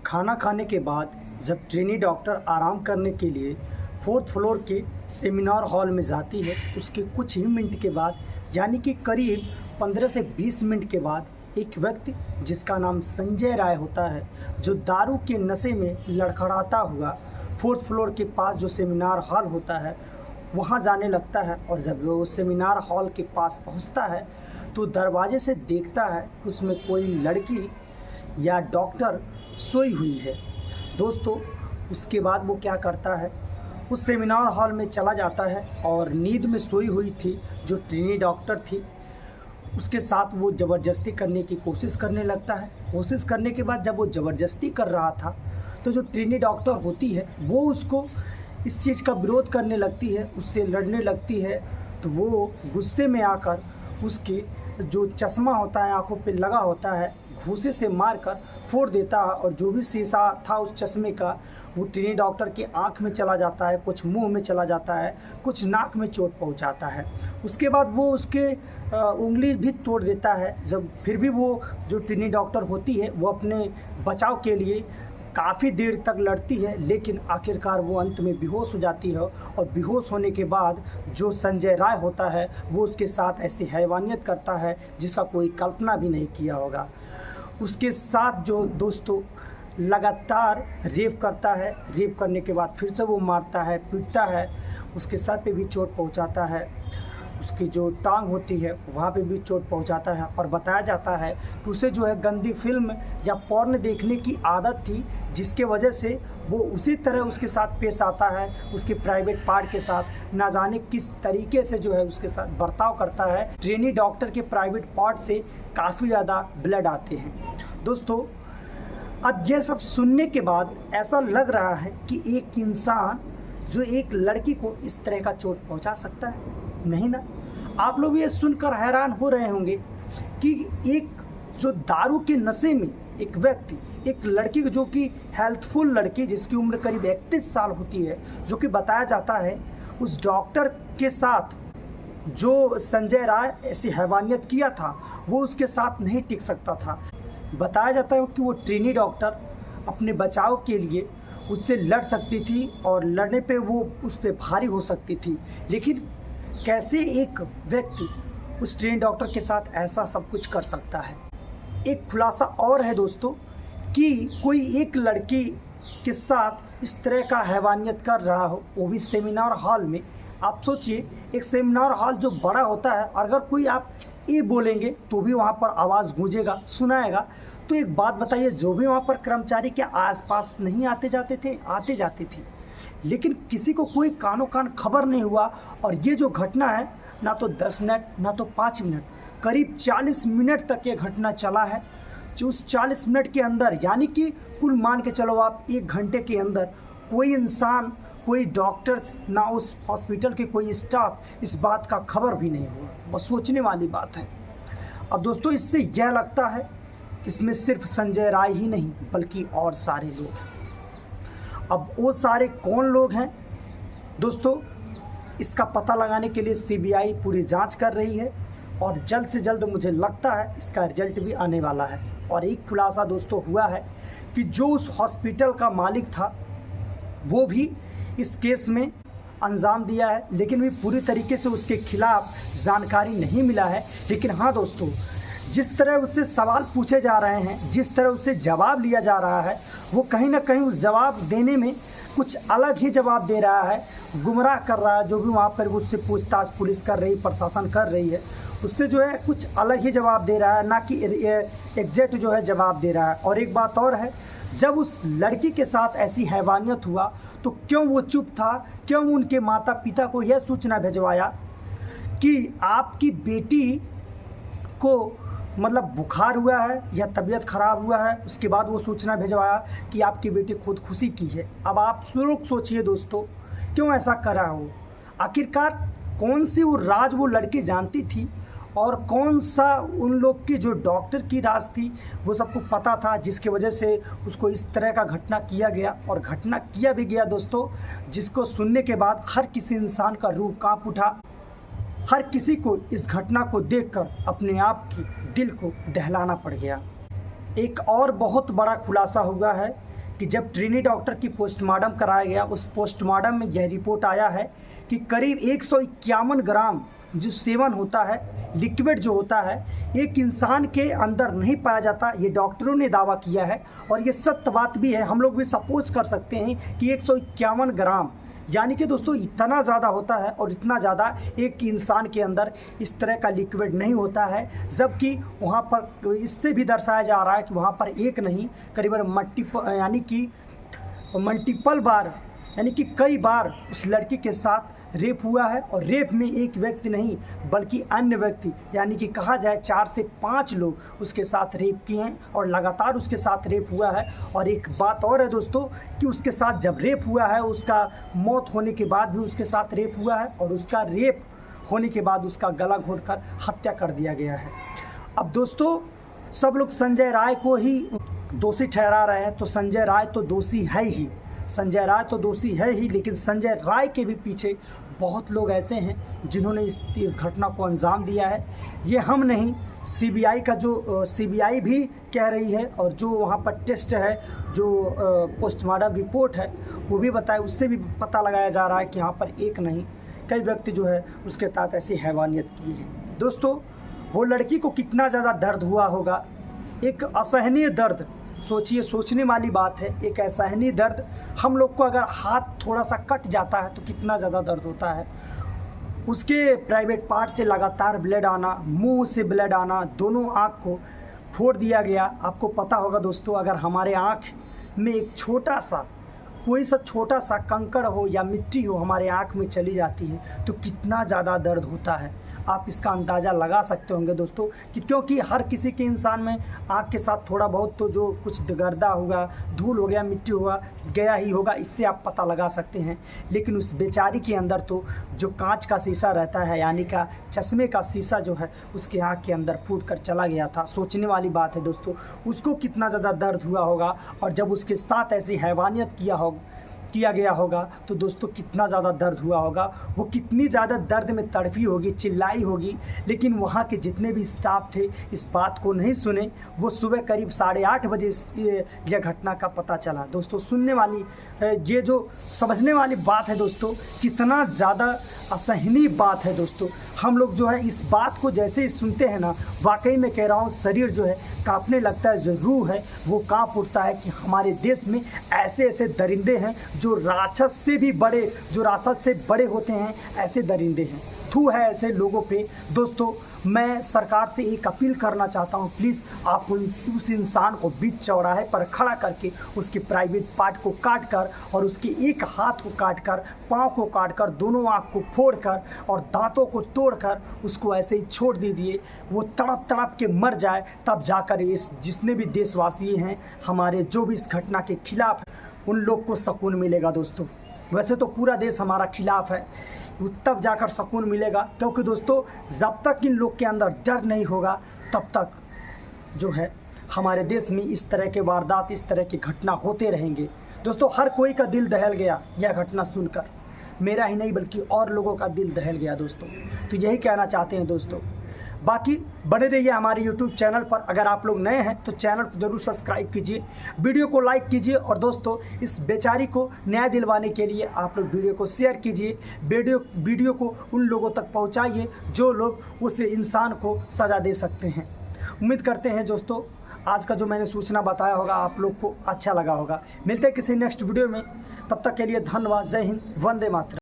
खाना खाने के बाद जब ट्रेनी डॉक्टर आराम करने के लिए फोर्थ फ्लोर के सेमिनार हॉल में जाती है, उसके कुछ ही मिनट के बाद यानी कि करीब 15 से 20 मिनट के बाद एक व्यक्ति जिसका नाम संजय राय होता है, जो दारू के नशे में लड़खड़ाता हुआ फोर्थ फ्लोर के पास जो सेमिनार हॉल होता है वहाँ जाने लगता है। और जब वो सेमिनार हॉल के पास पहुँचता है तो दरवाजे से देखता है कि उसमें कोई लड़की या डॉक्टर सोई हुई है। दोस्तों, उसके बाद वो क्या करता है, उस सेमिनार हॉल में चला जाता है और नींद में सोई हुई थी जो ट्रेनी डॉक्टर थी, उसके साथ वो ज़बरदस्ती करने की कोशिश करने लगता है। कोशिश करने के बाद जब वो ज़बरदस्ती कर रहा था तो जो ट्रेनी डॉक्टर होती है वो उसको इस चीज़ का विरोध करने लगती है, उससे लड़ने लगती है। तो वो गुस्से में आकर उसके जो चश्मा होता है आंखों पे लगा होता है, घूंसे से मारकर फोड़ देता है और जो भी शीशा था उस चश्मे का वो ट्रेनी डॉक्टर की आंख में चला जाता है, कुछ मुंह में चला जाता है, कुछ नाक में चोट पहुंचाता है। उसके बाद वो उसके उंगली भी तोड़ देता है। जब फिर भी वो जो ट्रेनी डॉक्टर होती है वो अपने बचाव के लिए काफ़ी देर तक लड़ती है, लेकिन आखिरकार वो अंत में बेहोश हो जाती है। और बेहोश होने के बाद जो संजय राय होता है वो उसके साथ ऐसी हैवानियत करता है जिसका कोई कल्पना भी नहीं किया होगा। उसके साथ जो दोस्तों लगातार रेप करता है, रेप करने के बाद फिर से वो मारता है, पीटता है, उसके सर पे भी चोट पहुंचाता है, उसकी जो टांग होती है वहाँ पे भी चोट पहुंचाता है। और बताया जाता है कि उसे जो है गंदी फिल्म या पॉर्न देखने की आदत थी, जिसके वजह से वो उसी तरह उसके साथ पेश आता है, उसके प्राइवेट पार्ट के साथ ना जाने किस तरीके से जो है उसके साथ बर्ताव करता है। ट्रेनी डॉक्टर के प्राइवेट पार्ट से काफ़ी ज़्यादा ब्लड आते हैं। दोस्तों, अब यह सब सुनने के बाद ऐसा लग रहा है कि एक इंसान जो एक लड़की को इस तरह का चोट पहुंचा सकता है, नहीं ना? आप लोग ये सुनकर हैरान हो रहे होंगे कि एक जो दारू के नशे में एक व्यक्ति, एक लड़की जो कि हेल्थफुल लड़की जिसकी उम्र करीब 31 साल होती है, जो कि बताया जाता है उस डॉक्टर के साथ जो संजय राय ऐसी हैवानियत किया था वो उसके साथ नहीं टिक सकता था। बताया जाता है कि वो ट्रेनी डॉक्टर अपने बचाव के लिए उससे लड़ सकती थी और लड़ने पे वो उस पर भारी हो सकती थी, लेकिन कैसे एक व्यक्ति उस ट्रेनी डॉक्टर के साथ ऐसा सब कुछ कर सकता है। एक खुलासा और है दोस्तों कि कोई एक लड़की के साथ इस तरह का हैवानियत कर रहा हो, वो भी सेमिनार हॉल में। आप सोचिए, एक सेमिनार हॉल जो बड़ा होता है, अगर कोई आप ये बोलेंगे तो भी वहाँ पर आवाज़ गूंजेगा, सुनाएगा। तो एक बात बताइए, जो भी वहाँ पर कर्मचारी के आसपास नहीं आते जाते थे, आते जाते थे, लेकिन किसी को कोई कानो कान खबर नहीं हुआ। और ये जो घटना है, ना तो 10 मिनट ना तो 5 मिनट, करीब 40 मिनट तक ये घटना चला है। जो उस 40 मिनट के अंदर, यानी कि कुल मान के चलो आप 1 घंटे के अंदर, कोई इंसान, कोई डॉक्टर्स, ना उस हॉस्पिटल के कोई स्टाफ इस बात का खबर भी नहीं हुआ। बस सोचने वाली बात है। अब दोस्तों, इससे यह लगता है इसमें सिर्फ संजय राय ही नहीं बल्कि और सारे लोग हैं। अब वो सारे कौन लोग हैं दोस्तों, इसका पता लगाने के लिए सीबीआई पूरी जांच कर रही है और जल्द से जल्द मुझे लगता है इसका रिजल्ट भी आने वाला है। और एक खुलासा दोस्तों हुआ है कि जो उस हॉस्पिटल का मालिक था वो भी इस केस में अंजाम दिया है, लेकिन भी पूरी तरीके से उसके खिलाफ जानकारी नहीं मिला है। लेकिन हाँ दोस्तों, जिस तरह उससे सवाल पूछे जा रहे हैं, जिस तरह उससे जवाब लिया जा रहा है, वो कहीं ना कहीं उस जवाब देने में कुछ अलग ही जवाब दे रहा है, गुमराह कर रहा है। जो भी वहाँ पर उससे पूछताछ पुलिस कर रही, प्रशासन कर रही है, उससे जो है कुछ अलग ही जवाब दे रहा है, ना कि एग्जैक्ट जो है जवाब दे रहा है। और एक बात और है, जब उस लड़की के साथ ऐसी हैवानियत हुआ तो क्यों वो चुप था, क्यों उनके माता पिता को यह सूचना भिजवाया कि आपकी बेटी को मतलब बुखार हुआ है या तबीयत ख़राब हुआ है, उसके बाद वो सूचना भिजवाया कि आपकी बेटी खुदकुशी की है। अब आप लोग सोचिए दोस्तों, क्यों ऐसा करा हो? आखिरकार कौन सी वो राज वो लड़की जानती थी और कौन सा उन लोग की जो डॉक्टर की राज थी वो सबको पता था, जिसकी वजह से उसको इस तरह का घटना किया गया। और घटना किया भी गया दोस्तों, जिसको सुनने के बाद हर किसी इंसान का रूह काँप उठा। हर किसी को इस घटना को देखकर अपने आप की दिल को दहलाना पड़ गया। एक और बहुत बड़ा खुलासा हुआ है कि जब ट्रिनी डॉक्टर की पोस्टमार्टम कराया गया, उस पोस्टमार्टम में यह रिपोर्ट आया है कि करीब 151 ग्राम जो सेवन होता है, लिक्विड जो होता है, एक इंसान के अंदर नहीं पाया जाता। ये डॉक्टरों ने दावा किया है और ये सत्य बात भी है। हम लोग भी सपोज कर सकते हैं कि 151 ग्राम यानी कि दोस्तों इतना ज़्यादा होता है, और इतना ज़्यादा एक इंसान के अंदर इस तरह का लिक्विड नहीं होता है। जबकि वहाँ पर इससे भी दर्शाया जा रहा है कि वहाँ पर एक नहीं, करीबन मल्टीपल बार यानी कि कई बार उस लड़की के साथ रेप हुआ है। और रेप में एक व्यक्ति नहीं बल्कि अन्य व्यक्ति यानी कि कहा जाए 4 से 5 लोग उसके साथ रेप किए हैं और लगातार उसके साथ रेप हुआ है। और एक बात और है दोस्तों कि उसके साथ जब रेप हुआ है, उसका मौत होने के बाद भी उसके साथ रेप हुआ है, और उसका रेप होने के बाद उसका गला घोंटकर हत्या कर दिया गया है। अब दोस्तों सब लोग संजय राय को ही दोषी ठहरा रहे हैं, तो संजय राय तो दोषी है ही, संजय राय तो दोषी है ही, लेकिन संजय राय के भी पीछे बहुत लोग ऐसे हैं जिन्होंने इस घटना को अंजाम दिया है। ये हम नहीं, सीबीआई का जो सीबीआई भी कह रही है, और जो वहाँ पर टेस्ट है, जो पोस्टमार्टम रिपोर्ट है वो भी बताए, उससे भी पता लगाया जा रहा है कि यहाँ पर एक नहीं कई व्यक्ति जो है उसके साथ ऐसी हैवानियत की है। दोस्तों वो लड़की को कितना ज़्यादा दर्द हुआ होगा, एक असहनीय दर्द। सोचिए, सोचने वाली बात है, एक असहनीय दर्द। हम लोग को अगर हाथ थोड़ा सा कट जाता है तो कितना ज़्यादा दर्द होता है। उसके प्राइवेट पार्ट से लगातार ब्लड आना, मुंह से ब्लड आना, दोनों आँख को फोड़ दिया गया। आपको पता होगा दोस्तों, अगर हमारे आँख में एक छोटा सा कोई सा छोटा सा कंकड़ हो या मिट्टी हो हमारे आँख में चली जाती है तो कितना ज़्यादा दर्द होता है। आप इसका अंदाज़ा लगा सकते होंगे दोस्तों कि क्योंकि हर किसी के इंसान में आँख के साथ थोड़ा बहुत तो जो कुछ गर्दा होगा, धूल हो गया, मिट्टी होगा, गया ही होगा, इससे आप पता लगा सकते हैं। लेकिन उस बेचारी के अंदर तो जो कांच का शीशा रहता है यानी का चश्मे का शीशा जो है उसके आँख के अंदर फूट कर चला गया था। सोचने वाली बात है दोस्तों, उसको कितना ज़्यादा दर्द हुआ होगा, और जब उसके साथ ऐसी हैवानियत किया गया होगा तो दोस्तों कितना ज़्यादा दर्द हुआ होगा। वो कितनी ज़्यादा दर्द में तड़फी होगी, चिल्लाई होगी। लेकिन वहाँ के जितने भी स्टाफ थे इस बात को नहीं सुने। वो सुबह करीब 8:30 बजे यह घटना का पता चला। दोस्तों सुनने वाली ये जो समझने वाली बात है दोस्तों, कितना ज़्यादा असहनीय बात है दोस्तों। हम लोग जो है इस बात को जैसे ही सुनते हैं ना, वाकई में कह रहा हूँ, शरीर जो है कांपने लगता है, जो रूह है वो कांप उठता है कि हमारे देश में ऐसे ऐसे दरिंदे हैं जो राक्षस से बड़े होते हैं, ऐसे दरिंदे हैं। थू है ऐसे लोगों पे। दोस्तों मैं सरकार से एक अपील करना चाहता हूँ, प्लीज़ आप उस इंसान को बीच चौराहे पर खड़ा करके उसके प्राइवेट पार्ट को काट कर, और उसके एक हाथ को काट कर, पाँव को काट कर, दोनों आँख को फोड़ कर और दांतों को तोड़ कर उसको ऐसे ही छोड़ दीजिए। वो तड़प तड़प के मर जाए, तब जाकर इस जितने भी देशवासी हैं हमारे, जो भी इस घटना के खिलाफ, उन लोग को सुकून मिलेगा दोस्तों। वैसे तो पूरा देश हमारा खिलाफ है, तब जाकर सुकून मिलेगा। क्योंकि दोस्तों जब तक इन लोग के अंदर डर नहीं होगा तब तक जो है हमारे देश में इस तरह के वारदात, इस तरह की घटना होते रहेंगे। दोस्तों हर कोई का दिल दहल गया यह घटना सुनकर, मेरा ही नहीं बल्कि और लोगों का दिल दहल गया दोस्तों। तो यही कहना चाहते हैं दोस्तों। बाकी बने रहिए हमारे YouTube चैनल पर। अगर आप लोग नए हैं तो चैनल को ज़रूर सब्सक्राइब कीजिए, वीडियो को लाइक कीजिए, और दोस्तों इस बेचारी को न्याय दिलवाने के लिए आप लोग वीडियो को शेयर कीजिए। वीडियो को उन लोगों तक पहुंचाइए जो लोग उस इंसान को सज़ा दे सकते हैं। उम्मीद करते हैं दोस्तों आज का जो मैंने सूचना बताया होगा आप लोग को अच्छा लगा होगा। मिलते हैं किसी नेक्स्ट वीडियो में, तब तक के लिए धन्यवाद। जय हिंद, वंदे मातरम।